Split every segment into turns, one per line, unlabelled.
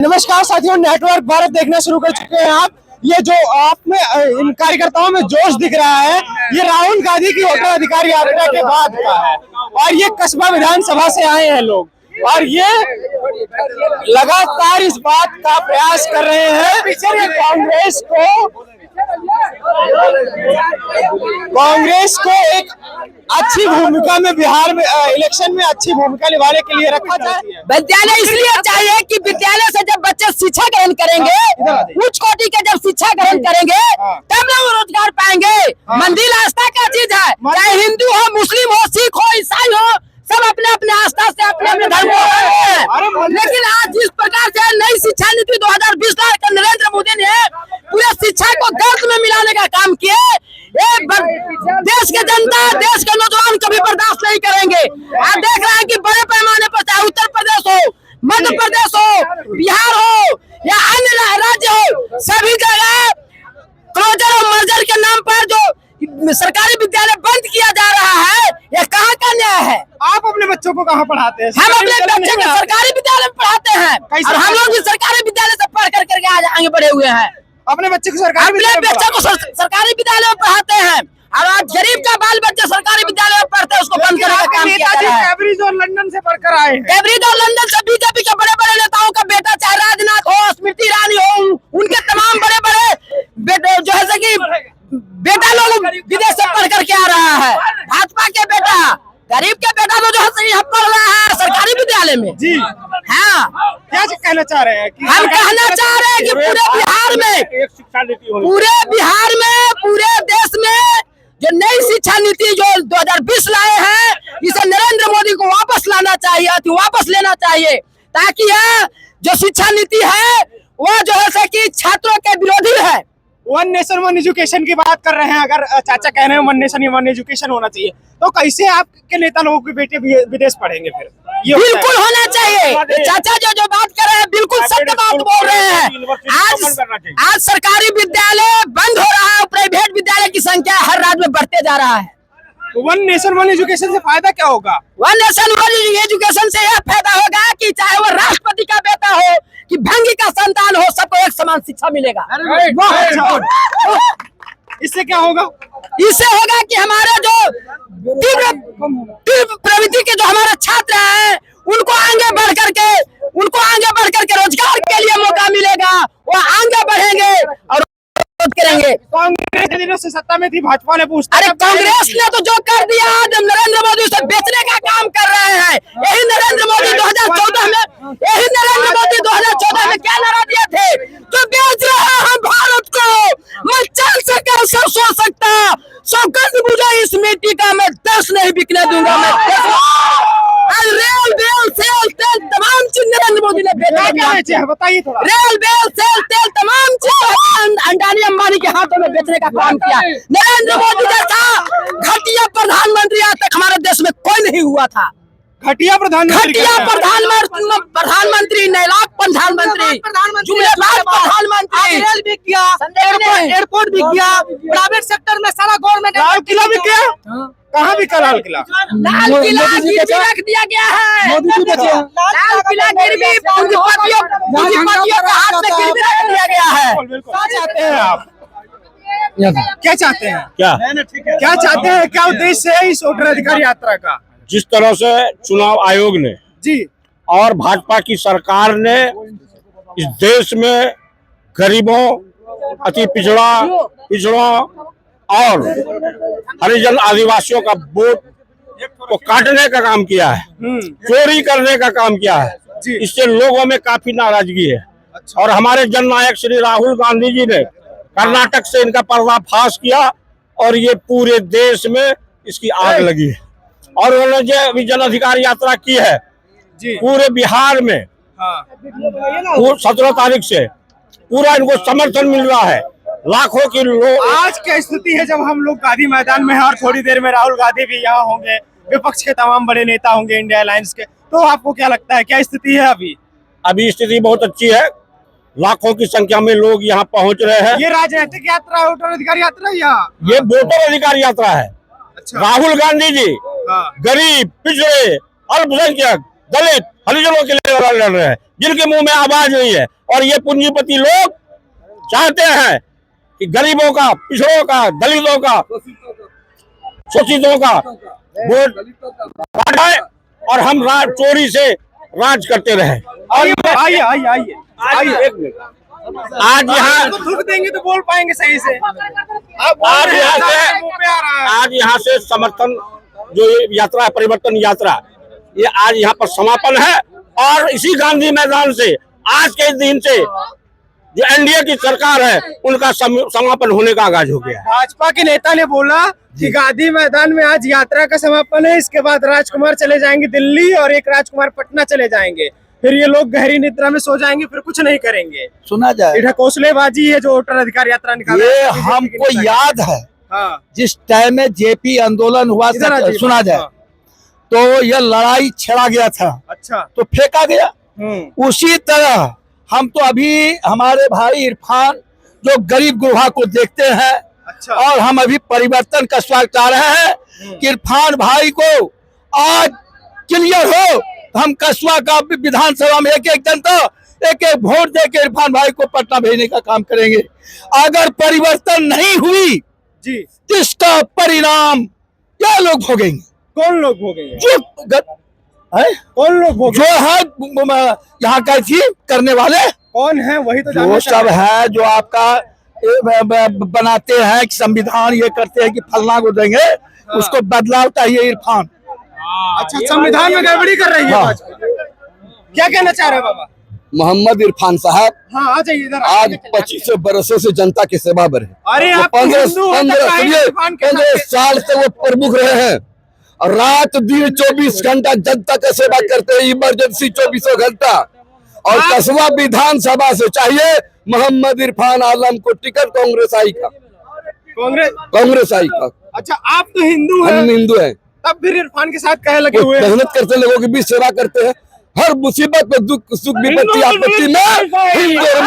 नमस्कार साथियों, नेटवर्क भारत देखना शुरू कर चुके हैं आप। ये जो आप में इन कार्यकर्ताओं में जोश दिख रहा है, ये राहुल गांधी की वोटर अधिकार यात्रा के बाद का है। और ये कस्बा विधानसभा से आए हैं लोग, और ये लगातार इस बात का प्रयास कर रहे हैं कि कांग्रेस को एक अच्छी भूमिका में बिहार में इलेक्शन में अच्छी भूमिका निभाने के लिए रखा जाए।
विद्यालय इसलिए चाहिए कि विद्यालय से जब बच्चे शिक्षा ग्रहण करेंगे, उच्च कोटि के जब शिक्षा ग्रहण करेंगे तब ना वो रोजगार पाएंगे। मंदिर आस्था का चीज है, चाहे हिंदू हो, मुस्लिम हो, सिख हो, ईसाई हो, सब अपने अपने आस्था से अपने अपने धर्म को। लेकिन आज जिस प्रकार से नई शिक्षा नीति 2020 लाकर नरेंद्र मोदी ने पूरे शिक्षा को गर्द में मिलाने का काम किया, देश के जनता, देश के नौजवान कभी बर्दाश्त नहीं करेंगे। आप देख रहे हैं कि बड़े पैमाने पर चाहे उत्तर प्रदेश हो, मध्य प्रदेश हो, बिहार हो या अन्य राज्य हो, सभी जगह क्लोजर और मर्जर के नाम पर जो सरकारी विद्यालय बंद किया जा रहा है, ये कहाँ का न्याय है?
आप अपने बच्चों को कहाँ पढ़ाते हैं?
हम अपने बच्चे को सरकारी विद्यालय में पढ़ाते हैं, और हम लोग भी सरकारी विद्यालय से पढ़ करके आज आगे बढ़े हुए हैं।
अपने बच्चे को सरकारी
विद्यालय में पढ़ाते हैं, और आज गरीब का बाल बच्चा सरकारी विद्यालय में पढ़ते हैं, उसको बंद करने का काम किया जा रहा है।
कैम्ब्रिज और लंदन से पढ़कर आए हैं।
कैम्ब्रिज और लंदन से बीजेपी के बड़े बड़े नेताओं का बेटा, चाहे राजनाथ हो, स्मृति ईरानी हो, उनके तमाम बड़े बड़े बेटे जो है कि बेटा लोग विदेश से पढ़ करके आ रहा है। भाजपा के बेटा, गरीब के बेटा तो जो है यहाँ पढ़ रहा है सरकारी विद्यालय में।
जी
हाँ,
क्या कहना चाह रहे हैं?
हम कहना चाह रहे हैं कि पूरे बिहार में, पूरे देश में जो नई शिक्षा नीति जो 2020 लाए हैं, इसे नरेंद्र मोदी को वापस लाना चाहिए, वापस लेना चाहिए, ताकि यह जो शिक्षा नीति है वह जो है कि छात्रों के विरोधी है।
वन नेशन वन एजुकेशन की बात कर रहे हैं। अगर चाचा कह रहे हैं वन नेशन वन एजुकेशन होना चाहिए, तो कैसे आपके नेता लोगों के बेटे विदेश पढ़ेंगे? फिर ये
बिल्कुल होना चाहिए। चाचा जो बात कर रहे हैं बिल्कुल सत्य बात बोल रहे हैं। आज सरकारी विद्यालय बंद हो रहा है, प्राइवेट विद्यालय की संख्या हर राज्य में बढ़ते जा रहा है।
वन नेशन वन एजुकेशन से फायदा क्या होगा?
वन नेशन वन एजुकेशन से यह फायदा होगा कि चाहे वो राष्ट्रपति का बेटा हो कि भंगी का संतान हो, सबको एक समान शिक्षा मिलेगा।
इससे क्या होगा?
इससे होगा कि हमारे जो तीव्र प्रवृत्ति के जो हमारे छात्र हैं, उनको आगे बढ़ करके रोजगार के लिए मौका मिलेगा, वो आगे बढ़ेंगे और करेंगे।
कांग्रेस के दिनों से सत्ता में थी, भाजपा ने पूछता।
अरे कांग्रेस ने तो जो कर दिया, जब नरेंद्र मोदी उसे बेचने का काम कर रहे हैं। यही नरेंद्र मोदी 2014 में क्या नारा दिए थे? तो बेच रहे हैं भारत को, मैं चल से कैसे सो सकता, शौकत मुझे इस मिट्टी का मैं 10 नहीं बिकने दूंगा। मैं रेल बेल सेल तेल तमाम चीज नरेंद्र मोदी ने बेचा।
बताइए थोड़ा।
रेल बेल सेल तेल तमाम चीज अंडानी अंबानी के हाथों में बेचने का काम किया। नरेंद्र मोदी जैसा घटिया प्रधानमंत्री आज तक हमारे देश में कोई नहीं हुआ था।
घटिया प्रधानमंत्री,
नैलाक प्रधानमंत्री, जुमलेबाज प्रधानमंत्री, रेल भी किया, एयरपोर्ट भी किया, प्राइवेट सेक्टर में सारा गवर्नमेंट।
लाल किला भी किया। कहाँ भी लाल किला?
लाल किला गिरवी रख दिया गया है। लाल किला गिरवी पूंजीपतियों के हाथ में गिरवी रख दिया गया है।
क्या चाहते हैं आप? क्या चाहते हैं? क्या चाहते हैं? क्या उद्देश्य है इस वोटर अधिकार यात्रा का?
जिस तरह से चुनाव आयोग ने
जी
और भाजपा की सरकार ने इस देश में गरीबों, अति पिछड़ों और हरिजन आदिवासियों का वोट को काटने का काम किया है, चोरी करने का काम किया है, इससे लोगों में काफी नाराजगी है। और हमारे जननायक श्री राहुल गांधी जी ने कर्नाटक से इनका पर्दाफाश किया, और ये पूरे देश में इसकी आग लगी है। और उन्होंने जो जन अधिकार यात्रा की है पूरे बिहार में, 17 तारीख से पूरा इनको समर्थन मिल रहा है। लाखों की लोग।
आज क्या स्थिति है जब हम लोग गांधी मैदान में हैं और थोड़ी देर में राहुल गांधी भी यहाँ होंगे, विपक्ष के तमाम बड़े नेता होंगे इंडिया अलायंस के, तो आपको क्या लगता है क्या स्थिति है अभी?
अभी स्थिति बहुत अच्छी है, लाखों की संख्या में लोग यहाँ पहुँच रहे हैं।
ये राजनीतिक यात्रा है, वोटर अधिकार यात्रा?
ये वोटर अधिकार यात्रा है।
अच्छा।
राहुल गांधी जी गरीब, पिछड़े, अल्पसंख्यक, दलित, हरिजनों के लिए आंदोलन लड़ रहे हैं, जिनके मुंह में आवाज नहीं है। और ये पूंजीपति लोग चाहते हैं कि गरीबों का, पिछड़ों का, दलितों का, शोषितों का वोट काटे और हम चोरी से राज करते रहे।
आइए आइए आइए आइए आइए,
एक मिनट, आज यहाँ
थूक देंगे तो बोल पाएंगे सही से।
आज यहाँ से समर्थन जो ये यात्रा है, परिवर्तन यात्रा, ये आज यहाँ पर समापन है। और इसी गांधी मैदान से आज के दिन से जो एनडीए की सरकार है उनका समापन होने का आगाज हो गया।
भाजपा के नेता ने बोला कि गांधी मैदान में आज यात्रा का समापन है, इसके बाद राजकुमार चले जाएंगे दिल्ली और एक राजकुमार पटना चले जाएंगे, फिर ये लोग गहरी निद्रा में सो जाएंगे, फिर कुछ नहीं करेंगे।
सुना जाए,
इधर कौशलेबाजी है जो वोटर अधिकार यात्रा निकाला
ये
है,
हमको याद है
हाँ
जिस टाइम में जेपी आंदोलन हुआ, सुना जाए तो यह लड़ाई छेड़ा गया था,
अच्छा
तो फेंका गया। उसी तरह हम तो अभी हमारे भाई इरफान जो गरीब गुरबा को देखते हैं,
अच्छा
और हम अभी परिवर्तन का स्वागत चाह रहे हैं कि इरफान भाई को आज क्लियर हो, हम कस्बा का विधानसभा में एक एक जनता एक एक वोट देके इरफान भाई को पटना भेजने का काम करेंगे। अगर परिवर्तन नहीं हुई
जी,
इसका परिणाम क्या लोग भोगेंगे?
कौन लोग भोगेंगे?
कौन लोग भोगेंगे? जो है यहाँ का थी करने वाले
कौन है वही तो जानना
वो सब है, जो आपका बनाते हैं कि संविधान ये करते हैं कि फलना को देंगे, उसको बदलाव चाहिए इरफान।
अच्छा, संविधान में गड़बड़ी कर रही है भाजपा। क्या कहना चाह रहे हैं बाबा?
मोहम्मद इरफान साहब
हाँ आ जाइए इधर।
आज 25 बरसों से जनता की सेवा में रहे।
अरे आप
15 साल से वो प्रमुख रहे हैं और रात दिन 24 घंटा जनता का सेवा करते हैं, इमरजेंसी 24 घंटा। और कस्बा विधानसभा से चाहिए मोहम्मद इरफान आलम को टिकट कांग्रेस आई का। कांग्रेस आई का।
अच्छा, आप तो हिंदू हैं?
हम हिंदू हैं,
तब फिर इरफान के साथ कहे लगे हुए?
मेहनत करते हैं, लोगों की भी सेवा करते हैं, हर मुसीबत में दुख सुख विपत्ति आपत्ति में हिंदू और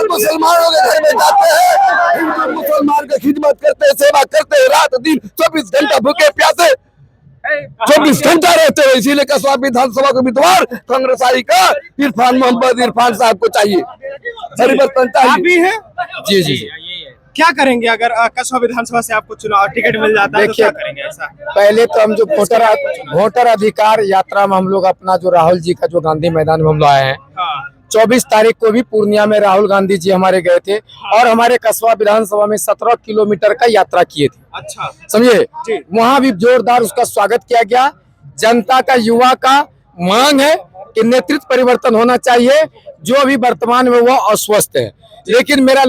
मुसलमानों के घर में जाते हैं, हिंदू मुसलमान की खिदमत करते हैं, सेवा करते हैं, रात दिन 24 घंटा भूखे प्यासे 24 घंटा रहते हैं। इसीलिए कस्बा विधानसभा के उम्मीदवार कांग्रेस आई का इरफान मोहम्मद इरफान साहब को चाहिए, परिवर्तन चाहिए।
जी जी,
क्या करेंगे अगर कस्बा विधानसभा से आपको चुनाव टिकट मिल जाता है तो क्या करेंगे? ऐसा
पहले तो हम जो वोटर अधिकार यात्रा में हम लोग अपना जो राहुल जी का जो गांधी मैदान में हम लोग आए हैं, 24 तारीख को भी पूर्णिया में राहुल गांधी जी हमारे गए थे और हमारे कस्बा विधानसभा में 17 किलोमीटर का यात्रा किए थे।
अच्छा,
समझे, वहाँ भी जोरदार उसका स्वागत किया गया। जनता का, युवा का मांग है कि नेतृत्व परिवर्तन होना चाहिए, जो अभी वर्तमान में वो अस्वस्थ है। लेकिन मेरा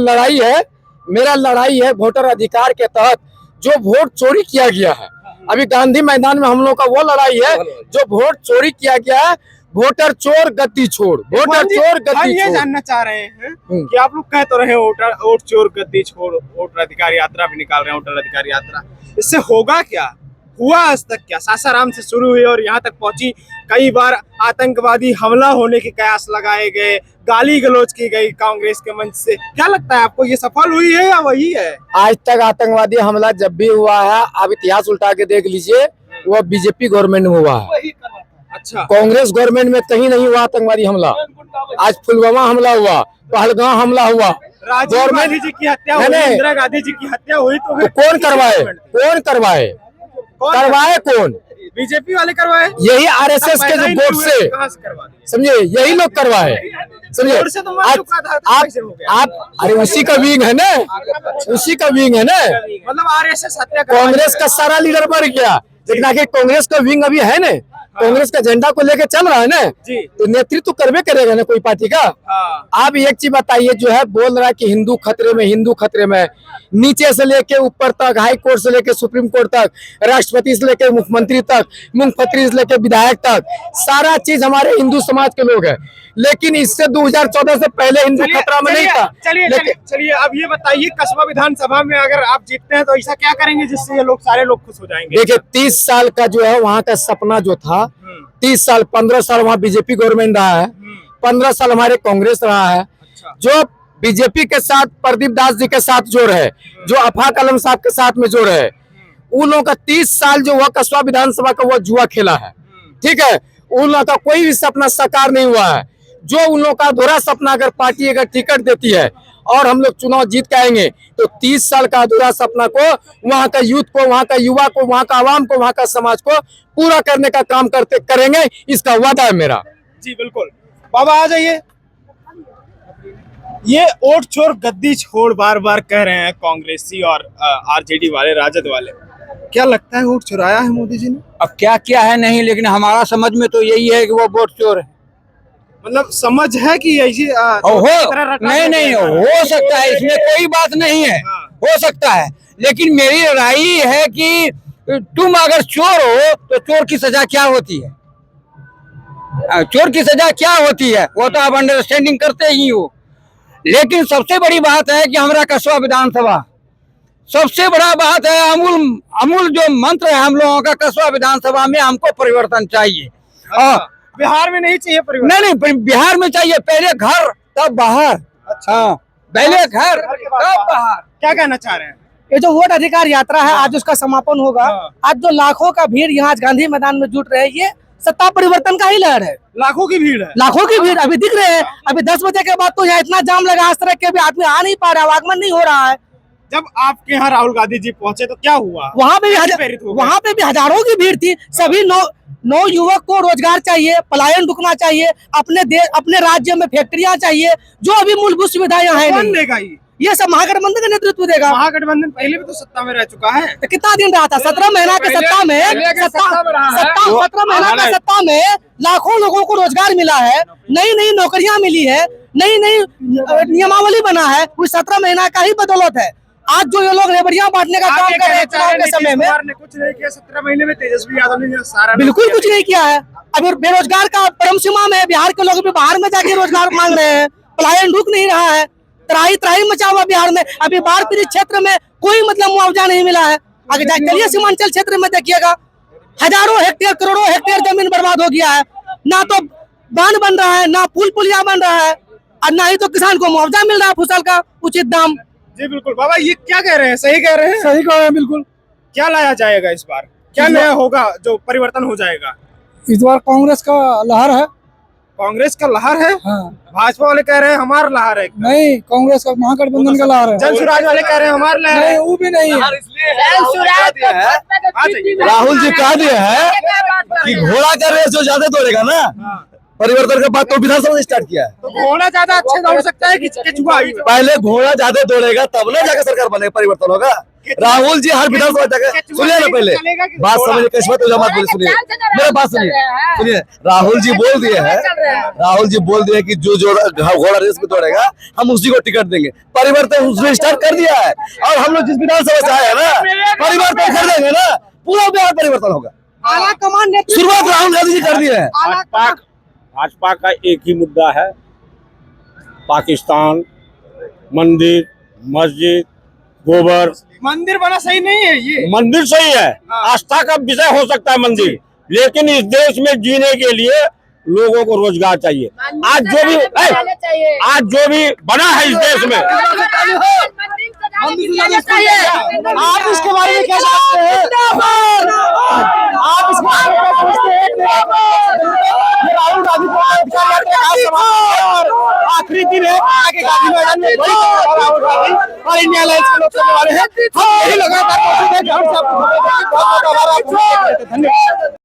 लड़ाई है वोटर अधिकार के तहत जो वोट चोरी किया गया है। अभी गांधी मैदान में हम लोग का वो लड़ाई है जो वोट चोरी किया गया है। वोटर चोर गद्दी छोड़, वोटर चोर गद्दी
ये
छोड़।
जानना चाह रहे हैं कि आप लोग कह तो रहे वोट चोर गद्दी छोड़, वोटर अधिकार यात्रा भी निकाल रहे हैं, वोटर अधिकार यात्रा, इससे होगा क्या? हुआ आज तक क्या? सासाराम से शुरू हुई और यहाँ तक पहुंची। कई बार आतंकवादी हमला होने के कयास लगाए गए, गाली गलौज की गई कांग्रेस के मंच से। क्या लगता है आपको, ये सफल हुई है या वही है?
आज तक आतंकवादी हमला जब भी हुआ है, आप इतिहास उल्टा के देख लीजिए, वो बीजेपी गवर्नमेंट में हुआ है।
अच्छा,
कांग्रेस गवर्नमेंट में कहीं नहीं हुआ आतंकवादी हमला। आज पुलवामा हमला हुआ, पहलगाम हमला हुआ,
राजीव गांधी जी की हत्या हुई, इंदिरा गांधी जी की हत्या हुई, तो
कौन करवाए? कौन?
बीजेपी वाले करवाए।
यही आरएसएस के जो वोट से, समझे, यही लोग करवाए। समझे, आप अरे उसी का विंग है ना,
मतलब आरएसएस हत्या
कांग्रेस का सारा लीडर मर गया, लेकिन आखिर कांग्रेस का विंग अभी है ना, कांग्रेस का झंडा को लेके चल रहा है ना, तो नेतृत्व तो करवे करेगा ना कोई पार्टी का। आप एक चीज बताइए, जो है बोल रहा है कि हिंदू खतरे में, नीचे से लेके ऊपर तक, हाई कोर्ट से लेके सुप्रीम कोर्ट तक, राष्ट्रपति से लेके मुख्यमंत्री तक, मुख्यमंत्री से लेके विधायक तक, सारा चीज हमारे हिंदू समाज के लोग हैं। लेकिन इससे 2014 से पहले हिंदू खतरा में नहीं था।
चलिए अब ये बताइए, कस्बा विधानसभा में अगर आप जीतते हैं तो ऐसा क्या करेंगे जिससे ये लोग सारे लोग खुश हो जाएंगे?
देखिए, 30 साल का जो है वहाँ का सपना जो था, 30 साल, 15 साल वहाँ बीजेपी गवर्नमेंट रहा है, 15 साल हमारे कांग्रेस रहा है। जो बीजेपी के साथ प्रदीप दास जी के साथ जोड़ है, जो आफाक आलम साहब के साथ में जोड़ है, उन लोगों का 30 साल जो वह कस्बा विधानसभा का वो जुआ खेला है। ठीक है, उन लोगों का कोई भी सपना साकार नहीं हुआ है। जो उन लोगों का अधूरा सपना अगर पार्टी अगर टिकट देती है और हम लोग चुनाव जीत के आएंगे तो 30 साल का अधूरा सपना को वहाँ का यूथ को, वहाँ का युवा को, वहाँ का आवाम को, वहाँ का समाज को पूरा करने का काम करेंगे, इसका वादा है मेरा।
जी बिल्कुल। बाबा आ जाइए। ये वोट चोर गद्दी छोड़ बार बार कह रहे हैं कांग्रेसी और आरजेडी वाले, राजद वाले। क्या लगता है वोट चुराया है मोदी जी ने?
अब क्या क्या है नहीं, लेकिन हमारा समझ में तो यही है कि वो वोट चोर है।
मतलब समझ है कि ऐसी
नहीं हो सकता है, इसमें कोई बात नहीं है, हो सकता है, लेकिन मेरी राय है कि तुम अगर चोर हो तो चोर की सजा क्या होती है? चोर की सजा क्या होती है वो तो आप अंडरस्टैंडिंग करते ही हो। लेकिन सबसे बड़ी बात है कि हमारा कस्बा विधानसभा, सबसे बड़ा बात है अमूल जो मंत्र है हम लोगों का कस्बा विधानसभा में, हमको परिवर्तन चाहिए।
अच्छा, बिहार में नहीं चाहिए परिवर्तन?
नहीं, बिहार में चाहिए, पहले घर तब बाहर। अच्छा, पहले घर तब बाहर।
क्या कहना चाह रहे हैं?
ये जो वोट अधिकार यात्रा है आज उसका समापन होगा। आज जो लाखों का भीड़ यहाँ आज गांधी मैदान में जुट रहे हैं, ये सत्ता परिवर्तन का ही लहर है।
लाखों की भीड़ है,
लाखों की भीड़ अभी दिख रहे हैं। अभी 10 बजे के बाद तो यहाँ इतना जाम लगा, इस तरह के भी आदमी आ नहीं पा रहा, आवागमन नहीं हो रहा है।
जब आपके यहाँ राहुल गांधी जी पहुंचे तो क्या हुआ?
वहाँ पे भी हजारों की भीड़ थी। सभी नौ युवक को रोजगार चाहिए, पलायन रुकना चाहिए, अपने राज्य में फैक्ट्रियां चाहिए, जो अभी मूलभूत सुविधाएं हैं
कौन देगा
ये सब महागठबंधन का नेतृत्व देगा।
महागठबंधन पहले भी तो सत्ता में रह चुका है।
तो कितना दिन रहा था? 17 महीना के सत्ता में 17 महीना के सत्ता में लाखों लोगों को रोजगार मिला है, नई नौकरियां मिली है, नई नियमावली बना है, वो 17 महीना का ही बदौलत है। आज जो ये लोग रेबड़ियां बांटने का काम कर रहे हैं चुनाव के समय में,
कुछ नहीं किया। 17 महीने में तेजस्वी यादव ने सारा
बिल्कुल कुछ नहीं किया है। अभी बेरोजगार का परम सीमा में बिहार के लोग भी बाहर में जाके रोजगार मांग रहे हैं, पलायन रुक नहीं रहा है, त्राही मचा हुआ बिहार में। अभी बाढ़ पीड़ित क्षेत्र में कोई मतलब मुआवजा नहीं मिला है। आगे चलिए सीमांचल क्षेत्र में देखिएगा, हजारों हेक्टेयर करोड़ों हेक्टेयर जमीन बर्बाद हो गया है। ना तो बांध बन रहा है, ना पुलिया बन रहा है, और ना ही तो किसान को मुआवजा मिल रहा है फसल का उचित दाम।
जी बिल्कुल। बाबा ये क्या कह रहे हैं? सही कह रहे हैं?
सही कह रहे हैं बिल्कुल।
क्या लाया जाएगा इस बार? क्या नया होगा जो परिवर्तन हो जाएगा?
इस बार कांग्रेस का लहर है।
कांग्रेस का लहर है?
हाँ।
भाजपा वाले कह रहे हैं हमारा लहर है।
नहीं, कांग्रेस का महागठबंधन का लहर है।
जनसुराज वाले कह रहे हैं हमारा लहर है।
वो भी नहीं है।
राहुल जी कह दिए हैं कि घोड़ा का रेस जो ज्यादा दौड़ेगा ना, परिवर्तन के बाद तो विधानसभा ने स्टार्ट किया है।
तो घोड़ा ज्यादा अच्छे दौड़ सकता है कि केचुआ?
पहले घोड़ा ज्यादा दौड़ेगा तब ना जाकर सरकार बनेगा, परिवर्तन होगा। राहुल जी हर विधानसभा जाकर सुनिए ना, पहले बात समझिए, किस्मत तो जमात बोली, सुनिए मेरे बात सुनिए। राहुल जी बोल दिए कि जो घोड़ा रेस में दौड़ेगा हम उसी को टिकट देंगे। परिवर्तन उसने स्टार्ट कर दिया है, और हम लोग जिस विधानसभा से आए हैं ना, परिवर्तन कर देंगे ना, पूरा बिहार परिवर्तन होगा।
आला कमान ने
शुरुआत राहुल गांधी जी कर दिए है।
भाजपा का एक ही मुद्दा है, पाकिस्तान, मंदिर, मस्जिद, गोबर।
मंदिर बना सही नहीं है। ये
मंदिर सही है, आस्था का विषय हो सकता है मंदिर, लेकिन इस देश में जीने के लिए लोगों को रोजगार चाहिए। आज जो भी बना है इस देश में,
आप इसके बारे में क्या सोचते हैं? आप इसके बारे में क्या सोचते हैं? राहुल गांधी को अधिकार यात्रा का आखिरी दिन है, आगे गांधी मैदान में बड़ी राहुल गांधी और इंडिया अलायंस के लोग करने वाले हैं। हम यही लगातार कोशिश है कि हम सब धन्यवाद।